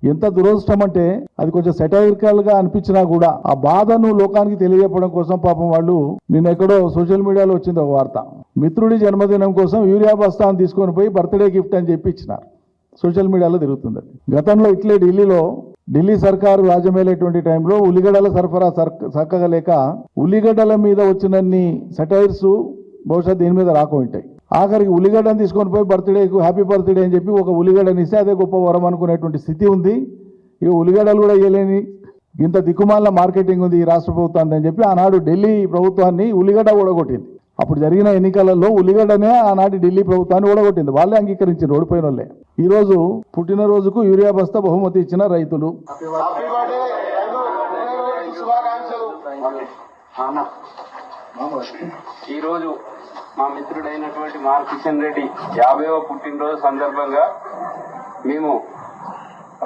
ఎంత దురదృష్టం అంటే అది కొంచెం సెటైరికల్ గా అనిపించినా కూడా ఆ బాధను లోకానికి తెలియజెప్పడం కోసం పాపం వాళ్ళు నిన్న ఎక్కడో సోషల్ మీడియాలో వచ్చింది ఒక వార్త. మిత్రుడి జన్మదినం కోసం యూరియా బస్తాను తీసుకొని పోయి బర్త్డే గిఫ్ట్ అని చెప్పి ఇచ్చినారు. సోషల్ మీడియాలో తిరుగుతుంది. గతంలో ఇట్లే ఢిల్లీ సర్కారు రాజ్యమేలేటువంటి టైంలో ఉల్లిగడ్డల సరఫరా చక్కగా లేక ఉల్లిగడ్డల మీద వచ్చినన్ని సెటైర్స్ బహుశా దీని మీద రాకుంటాయి. ఆఖరికి ఉల్లిగడ్డను తీసుకొని పోయి బర్త్డేకు హ్యాపీ బర్త్డే అని చెప్పి ఒక ఉల్లిగడ్డని ఇస్తే అదే గొప్ప వరం అనుకునేటువంటి స్థితి ఉంది. ఈ ఉల్లిగడ్డలు కూడా ఇవ్వలేని ఇంత దిక్కుమాల మార్కెటింగ్ ఉంది ఈ రాష్ట్ర ప్రభుత్వాన్ని అని చెప్పి ఆనాడు ఢిల్లీ ప్రభుత్వాన్ని ఉల్లిగడ్డ ఓడగొట్టింది. అప్పుడు జరిగిన ఎన్నికలలో ఉల్లిగడ్డనే ఆనాటి ఢిల్లీ ప్రభుత్వాన్ని ఓడగొట్టింది. వాళ్ళే అంగీకరించారు, ఓడిపోయిన వాళ్ళే. ఈ రోజు పుట్టినరోజుకు యూరియా బస్తా బహుమతి ఇచ్చిన రైతులు. ఈ రోజు మా మిత్రుడైనటువంటి మార్ కిషన్ రెడ్డి 50వ పుట్టినరోజు సందర్భంగా మేము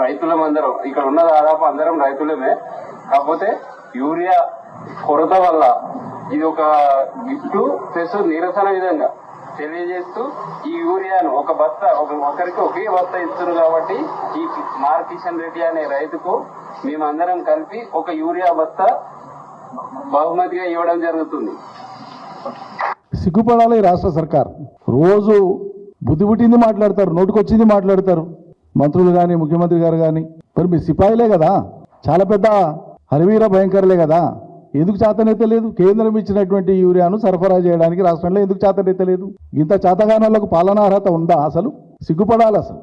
రైతులమందరం ఇక్కడ ఉన్న దాదాపు అందరం రైతులమే. కాకపోతే యూరియా కొరత వల్ల ఇది ఒక గిఫ్ట్ ప్లస్ నిరసన విధంగా తెలియజేస్తూ ఈ యూరియాను ఒక బస్తా ఒకరికి ఒకే బస్తా ఇస్తున్నారు. కాబట్టి ఈ మార్ కిషన్ రెడ్డి అనే రైతుకు మేమందరం కలిపి ఒక యూరియా బస్తా బహుమతిగా ఇవ్వడం జరుగుతుంది. సిగ్గుపడాలి రాష్ట్ర సర్కార్. రోజు బుద్ధి పుట్టింది మాట్లాడతారు, నోటికొచ్చింది మాట్లాడతారు మంత్రులు కానీ ముఖ్యమంత్రి గారు కానీ. మరి మీ సిపాయిలే కదా, చాలా పెద్ద హరివీర భయంకరులే కదా. ఎందుకు చేతనైతే లేదు? కేంద్రం ఇచ్చినటువంటి యూరియాను సరఫరా చేయడానికి రాష్ట్రంలో ఎందుకు చేతనైతే లేదు? ఇంత చేతగానోళ్లకు పాలనా అర్హత ఉందా? అసలు సిగ్గుపడాలి అసలు.